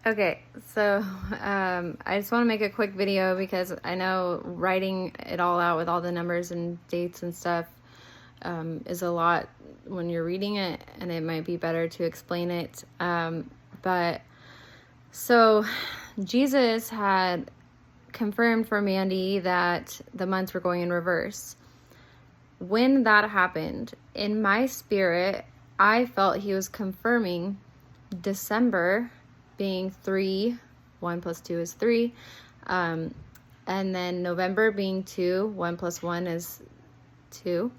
Okay, so I just want to make a quick video because I know writing it all out with all the numbers and dates and stuff is a lot when you're reading it, and it might be better to explain it. But so Jesus had confirmed for Mandy that the months were going in reverse. When that happened, in my spirit, I felt he was confirming December being 3, 1 plus 2 is 3, and then November being 2, 1 plus 1 is 2.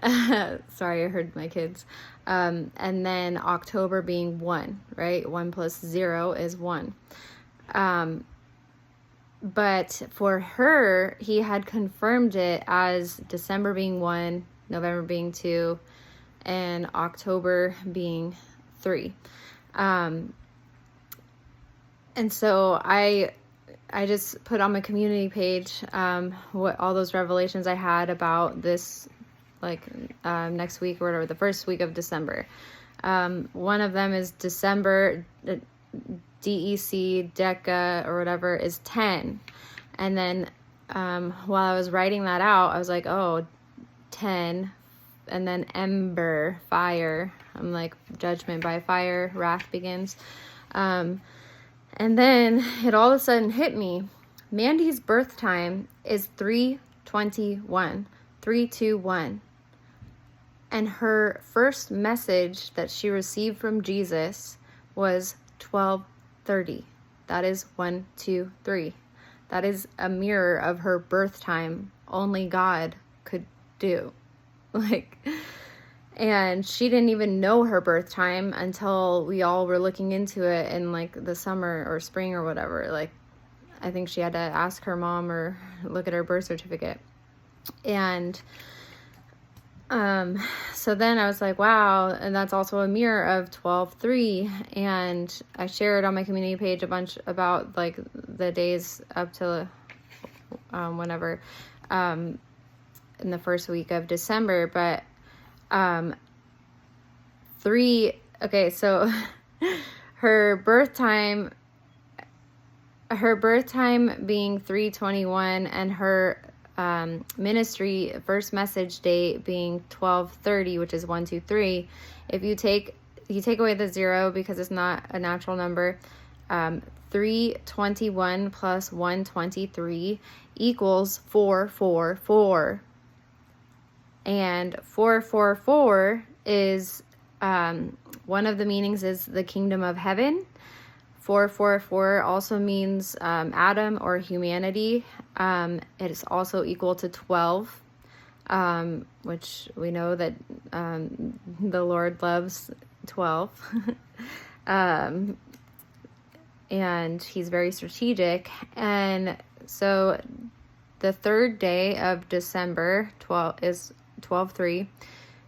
Sorry, I heard my kids. And then October being 1, right? 1 plus 0 is 1. But for her, he had confirmed it as December being 1, November being 2, and October being 3. And so I just put on my community page what all those revelations I had about this, next week or whatever, the first week of December. One of them is December, DEC, Deca, or whatever, is 10. And then while I was writing that out, I was like, oh, 10. And then ember, fire. I'm like, judgment by fire, wrath begins. And then it all of a sudden hit me. Mandy's birth time is 3:21, 3:21. And her first message that she received from Jesus was 12:30. That is 1, 2, 3. That is a mirror of her birth time. Only God could do. And she didn't even know her birth time until we all were looking into it in the summer or spring or whatever. I think she had to ask her mom or look at her birth certificate. And so then I was like, wow. And that's also a mirror of 12:3. And I shared on my community page a bunch about the days up to whenever in the first week of December. But so her birth time being 3:21 and her ministry first message date being 12:30, which is 1, 2, 3. If you take away the 0 because it's not a natural number, 3:21 plus 1:23 equals 444. And 444 is one of the meanings is the kingdom of heaven. 444 also means Adam or humanity. It is also equal to 12, which we know that the Lord loves 12. And he's very strategic. And so the third day of December 12/3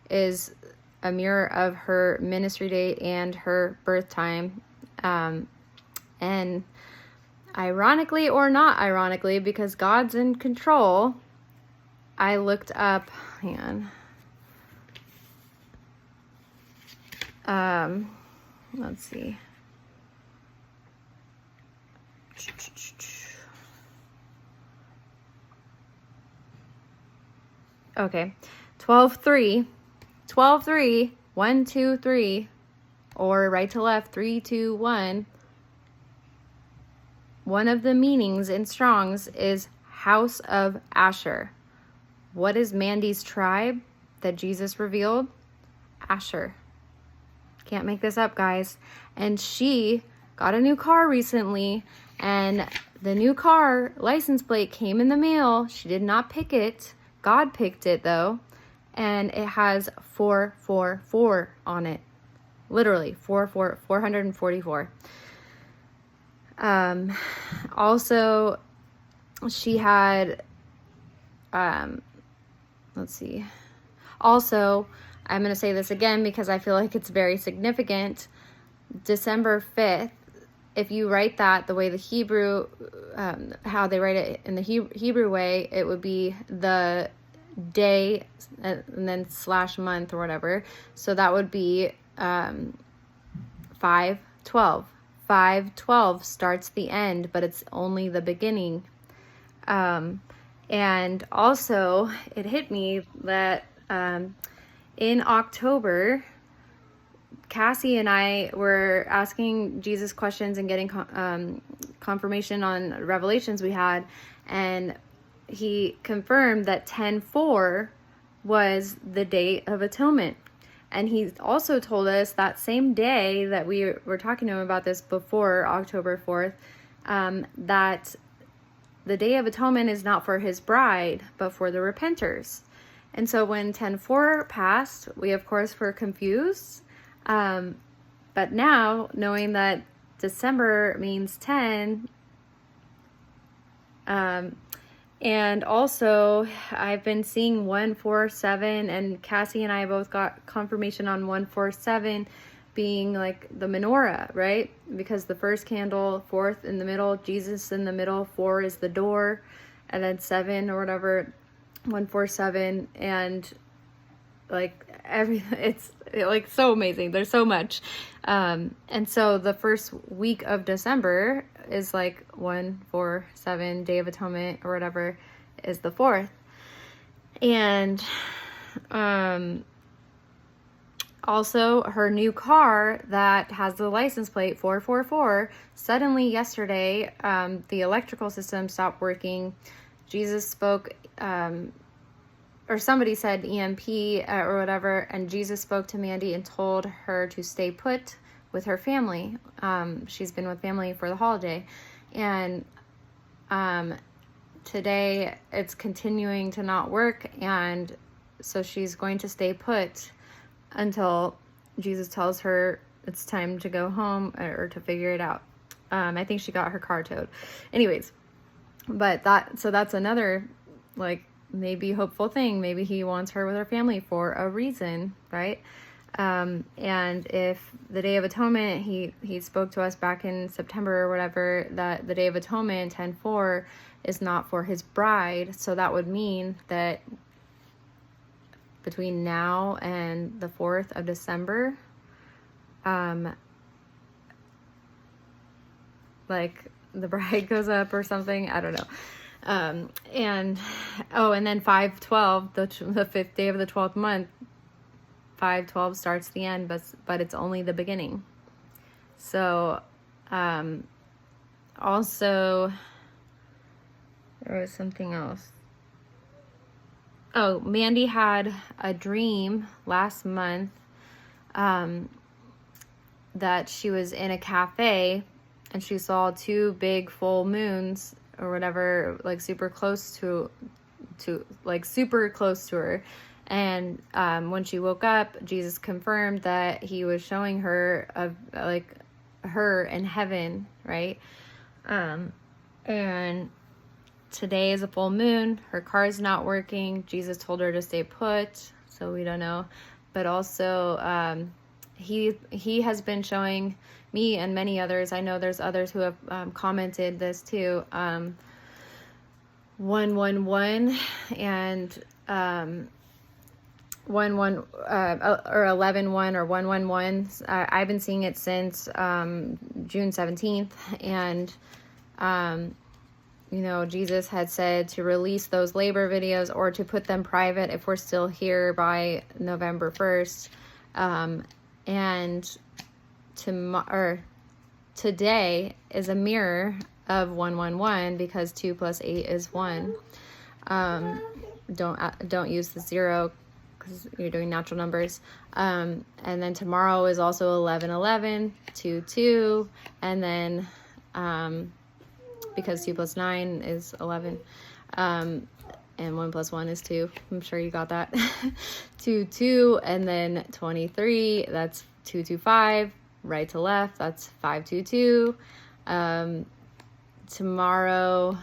is a mirror of her ministry date and her birth time. And ironically or not ironically, because God's in control, I looked up, hang on. Let's see. Okay, 12:3, 1, 2, 3, or right to left, 3, 2, 1. One of the meanings in Strong's is House of Asher. What is Mandy's tribe that Jesus revealed? Asher. Can't make this up, guys. And she got a new car recently, and the new car license plate came in the mail. She did not pick it. God picked it though, and it has 444 on it. Literally 444. Also, she had, let's see. Also, I'm going to say this again because I feel like it's very significant. December 5th, if you write that the way the Hebrew, how they write it in the Hebrew way, it would be the day and then / month or whatever. So that would be 5/12. 5:12 starts the end, but it's only the beginning. And also, it hit me that in October, Cassie and I were asking Jesus questions and getting confirmation on revelations we had, and he confirmed that 10/4 was the Day of Atonement. And he also told us that same day that we were talking to him about this before October 4th, that the Day of Atonement is not for his bride, but for the repenters. And so when 10/4 passed, we of course were confused. But now, knowing that December means 10, and also I've been seeing 147, and Cassie and I both got confirmation on 147 being like the menorah, right? Because the first candle, 4th in the middle, Jesus in the middle, 4 is the door, and then 7 or whatever, 147, and like it's like so amazing. There's so much. And so the first week of December is like 147, Day of Atonement or whatever is the 4th. And also her new car that has the license plate 444, suddenly yesterday the electrical system stopped working. Jesus spoke, or somebody said EMP or whatever, and Jesus spoke to Mandy and told her to stay put with her family. She's been with family for the holiday, and today it's continuing to not work, and so she's going to stay put until Jesus tells her it's time to go home or to figure it out. I think she got her car towed. Anyways, but that's another like maybe hopeful thing. Maybe he wants her with her family for a reason, right? And if the Day of Atonement, he spoke to us back in September or whatever, that the Day of Atonement 10/4 is not for his bride. So that would mean that between now and the 4th of December, like the bride goes up or something. I don't know. And then 5/12, the 5th day of the 12th month, 5/12 starts the end, but it's only the beginning. So, also, there was something else. Oh, Mandy had a dream last month, that she was in a cafe and she saw 2 big full moons or whatever, like super close to her. And when she woke up, Jesus confirmed that he was showing her of like her in heaven, right? And today is a full moon. Her car's not working. Jesus told her to stay put, so we don't know. But also, he has been showing me and many others. I know there's others who have commented this too. 111 and 11 or 11:1 or 111. I've been seeing it since June 17th, and Jesus had said to release those labor videos or to put them private if we're still here by November 1st. And today is a mirror of 111 because 2 + 8 is 1. Don't use the 0 because you're doing natural numbers. And then tomorrow is also 11:11, 2 2, and then because 2 + 9 is 11, and 1 + 1 is 2. I'm sure you got that. 2 2, and then 23. That's 2 2 5. Right to left. That's 5 2 2. Tomorrow,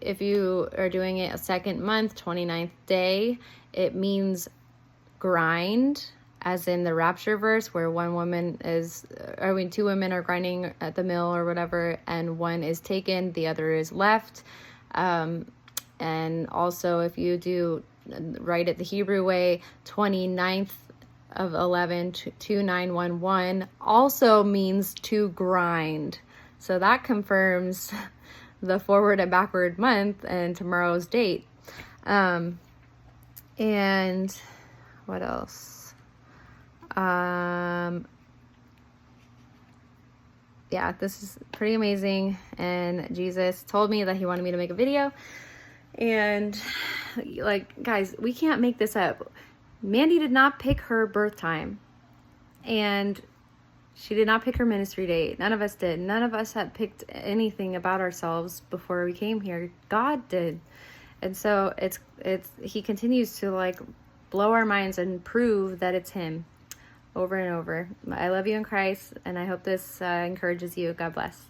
if you are doing it a second month, 29th day, it means grind, as in the rapture verse where 2 women are grinding at the mill or whatever, and 1 is taken, the other is left. And also if you do write it the Hebrew way, 29th of 11, 2911 also means to grind. So that confirms the forward and backward month and tomorrow's date. And what else? Yeah, this is pretty amazing. And Jesus told me that he wanted me to make a video. And like, guys, we can't make this up. Mandy did not pick her birth time. And she did not pick her ministry date. None of us did. None of us had picked anything about ourselves before we came here. God did. And so he continues to like blow our minds and prove that it's him over and over. I love you in Christ, and I hope this encourages you. God bless.